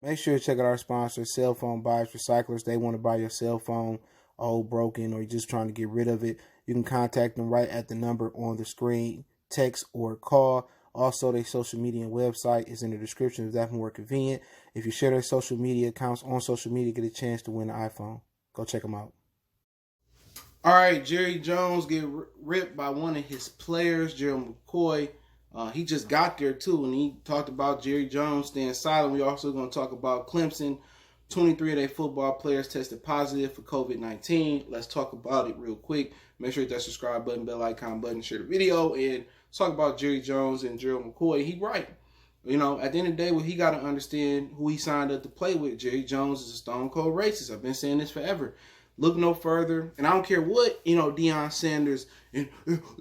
make sure to check out our sponsor, Cell Phone Buyers Recyclers. They want to buy your cell phone old, broken, or you're just trying to get rid of it. You can contact them right at the number on the screen, text or call. Also, their social media and website is in the description if that's more convenient. If you share their social media accounts on social media, get a chance to win an iPhone. Go check them out. All right, Jerry Jones get ripped by one of his players, Gerald McCoy. He just got there too, and he talked about Jerry Jones staying silent. We also going to talk about Clemson. 23 of their football players tested positive for COVID-19. Let's talk about it real quick. Make sure you hit that subscribe button, bell icon button, share the video, and talk about Jerry Jones and Gerald McCoy. He right. You know, at the end of the day, well, he got to understand who he signed up to play with. Jerry Jones is a stone cold racist. I've been saying this forever. Look no further, and I don't care what, Deion Sanders and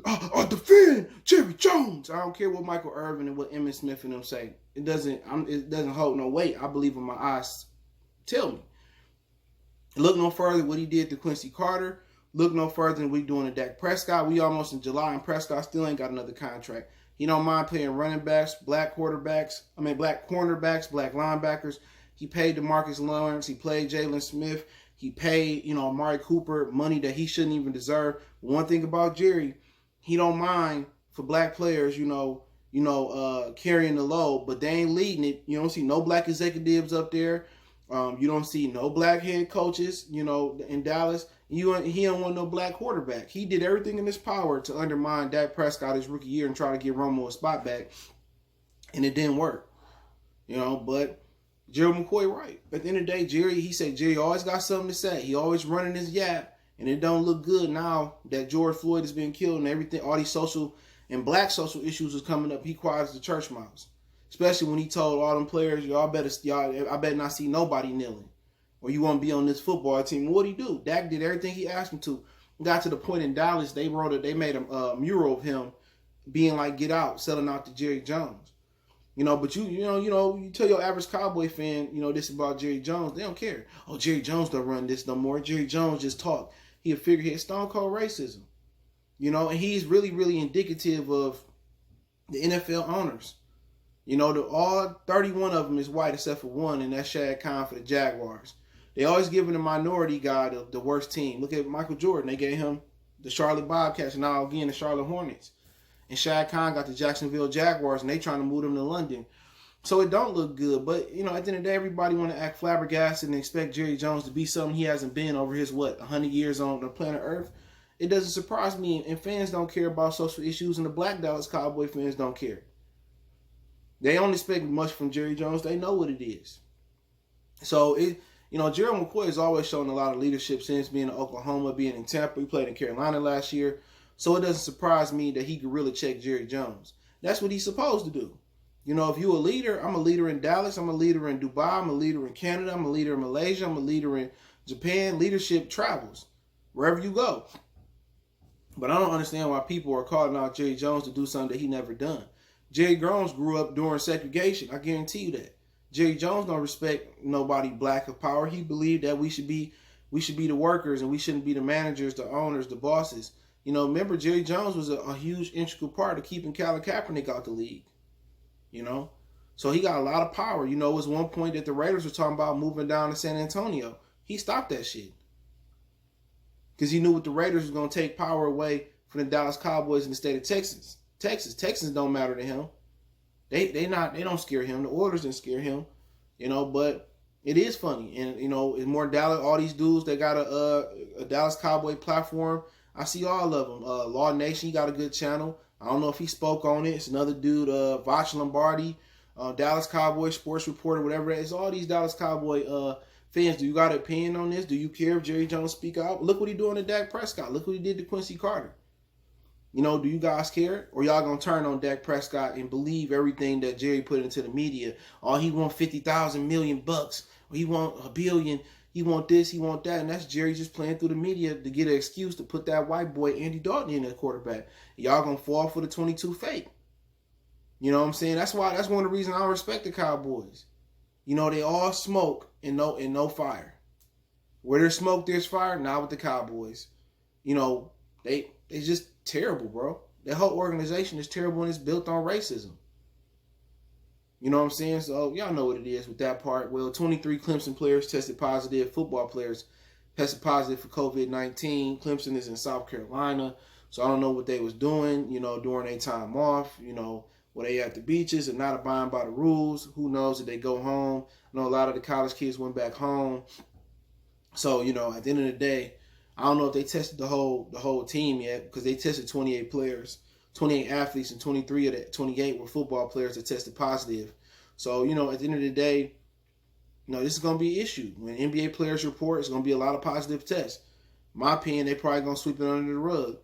I defend Jerry Jones. I don't care what Michael Irvin and what Emmitt Smith and them say. It doesn't hold no weight. I believe what my eyes tell me. Look no further what he did to Quincy Carter. Look no further than what he doing to Dak Prescott. We almost in July, and Prescott still ain't got another contract. He don't mind paying running backs, black cornerbacks, black linebackers. He paid DeMarcus Lawrence. He played Jalen Smith. He paid, Amari Cooper money that he shouldn't even deserve. One thing about Jerry, he don't mind for black players, carrying the load, but they ain't leading it. You don't see no black executives up there. You don't see no black head coaches, in Dallas. He don't want no black quarterback. He did everything in his power to undermine Dak Prescott his rookie year and try to get Romo a spot back, and it didn't work. But Gerald McCoy right. At the end of the day, Jerry always got something to say. He always running his yap, and it don't look good now that George Floyd has been killed and everything. All these social and black social issues is coming up. He quiets the church mouse, especially when he told all them players, I better not see nobody kneeling, or you won't be on this football team. What'd he do? Dak did everything he asked him to. Got to the point in Dallas, they made a mural of him being like, "Get out," selling out to Jerry Jones. But you tell your average Cowboy fan, this about Jerry Jones, they don't care. Oh, Jerry Jones don't run this no more. Jerry Jones just talk. He a figurehead, stone cold racism. And he's really, really indicative of the NFL owners. All 31 of them is white except for one, and that's Shad Khan for the Jaguars. They always giving the minority guy the worst team. Look at Michael Jordan. They gave him the Charlotte Bobcats, and now again the Charlotte Hornets. And Shad Khan got the Jacksonville Jaguars, and they trying to move them to London. So it don't look good. But, at the end of the day, everybody want to act flabbergasted and expect Jerry Jones to be something he hasn't been over his, 100 years on the planet Earth. It doesn't surprise me. And fans don't care about social issues, and the black Dallas Cowboy fans don't care. They don't expect much from Jerry Jones. They know what it is. So, Gerald McCoy has always shown a lot of leadership since being in Oklahoma, being in Tampa. He played in Carolina last year. So it doesn't surprise me that he could really check Jerry Jones. That's what he's supposed to do. If you're a leader, I'm a leader in Dallas. I'm a leader in Dubai. I'm a leader in Canada. I'm a leader in Malaysia. I'm a leader in Japan. Leadership travels wherever you go. But I don't understand why people are calling out Jerry Jones to do something that he never done. Jerry Jones grew up during segregation. I guarantee you that. Jerry Jones don't respect nobody black of power. He believed that we should be the workers and we shouldn't be the managers, the owners, the bosses. Remember Jerry Jones was a huge integral part of keeping Colin Kaepernick out the league. So he got a lot of power. It was one point that the Raiders were talking about moving down to San Antonio. He stopped that shit because he knew what the Raiders was going to take power away from the Dallas Cowboys in the state of Texas. Texans don't matter to him. They don't scare him. The Oilers didn't scare him. But it is funny, and it's more Dallas. All these dudes that got a Dallas Cowboy platform. I see all of them. Law Nation, he got a good channel. I don't know if he spoke on it. It's another dude, Vach Lombardi, Dallas Cowboy Sports Reporter, whatever that is. All these Dallas Cowboy fans, do you got an opinion on this? Do you care if Jerry Jones speak out? Look what he doing to Dak Prescott. Look what he did to Quincy Carter. Do you guys care? Or y'all gonna turn on Dak Prescott and believe everything that Jerry put into the media? Oh, he want $50,000 million bucks. Or he want $1 billion. He want this, he want that, and that's Jerry just playing through the media to get an excuse to put that white boy Andy Dalton in at quarterback. Y'all gonna fall for the 22 fake. You know what I'm saying? That's one of the reasons I respect the Cowboys. They all smoke and no fire. Where there's smoke, there's fire. Not with the Cowboys. They just terrible, bro. That whole organization is terrible and it's built on racism. You know what I'm saying? So y'all know what it is with that part. Well, 23 Clemson players tested positive. Football players tested positive for COVID-19. Clemson is in South Carolina, so I don't know what they was doing, during their time off. Were they at the beaches and not abiding by the rules? Who knows? Did they go home? I know a lot of the college kids went back home. So, at the end of the day, I don't know if they tested the whole team yet, because they tested 28 players, 28 athletes, and 23 of the 28 were football players that tested positive. So, at the end of the day, this is going to be an issue. When NBA players report, it's going to be a lot of positive tests. In my opinion, they probably going to sweep it under the rug.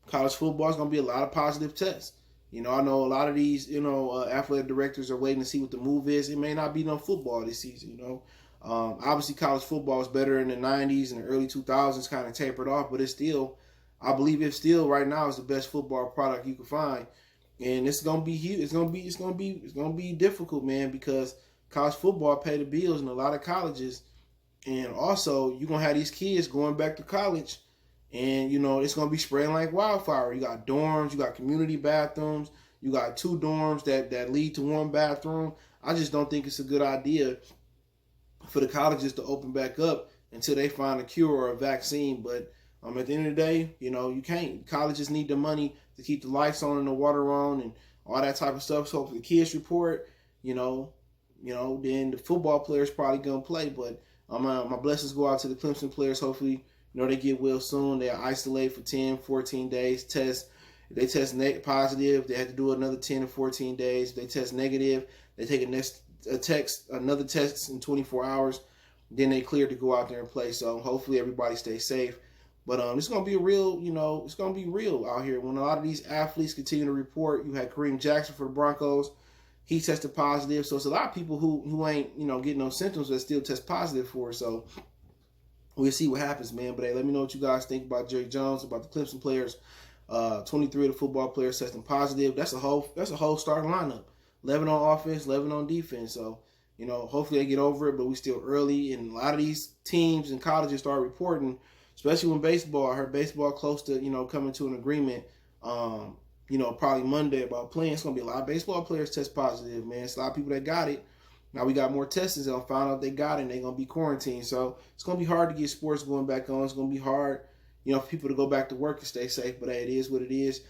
College football is going to be a lot of positive tests. I know a lot of these, athletic directors are waiting to see what the move is. It may not be no football this season, Obviously, college football was better in the 90s and the early 2000s, kind of tapered off, but I believe it still right now is the best football product you can find. And it's gonna be huge. It's gonna be difficult, man, because college football pay the bills in a lot of colleges, and also you're gonna have these kids going back to college, and it's gonna be spreading like wildfire. You got dorms, you got community bathrooms, you got 2 dorms that lead to 1 bathroom. I just don't think it's a good idea for the colleges to open back up until they find a cure or a vaccine. But at the end of the day, you can't. Colleges need the money to keep the lights on and the water on and all that type of stuff. So if the kids report, then the football players probably gonna play. But my blessings go out to the Clemson players. Hopefully, they get well soon. They are isolated for 10, 14 days. If they test positive, they have to do another 10 or 14 days. If they test negative, they take another test in 24 hours. Then they clear to go out there and play. So hopefully everybody stays safe. But it's gonna be it's gonna be real out here when a lot of these athletes continue to report. You had Kareem Jackson for the Broncos. He tested positive. So it's a lot of people who ain't getting no symptoms that still test positive for it. So we'll see what happens, man. But hey, let me know what you guys think about Jerry Jones, about the Clemson players. 23 of the football players testing positive. That's a whole starting lineup. 11 on offense, 11 on defense. So, hopefully they get over it, but we still early. And a lot of these teams and colleges start reporting, especially when baseball. I heard baseball close to, coming to an agreement, probably Monday about playing. It's going to be a lot of baseball players test positive, man. It's a lot of people that got it. Now we got more testers. They'll find out they got it and they're going to be quarantined. So it's going to be hard to get sports going back on. It's going to be hard, for people to go back to work and stay safe. But hey, it is what it is.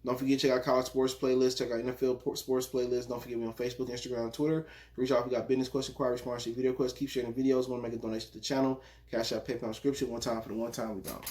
Don't forget to check out college sports playlist. Check out NFL sports playlist. Don't forget me on Facebook, Instagram, and Twitter. Reach out if you got business questions, inquiry, sponsorship, video questions. Keep sharing videos. Want to make a donation to the channel. Cash App, PayPal, subscription. One time for the one time. We gone.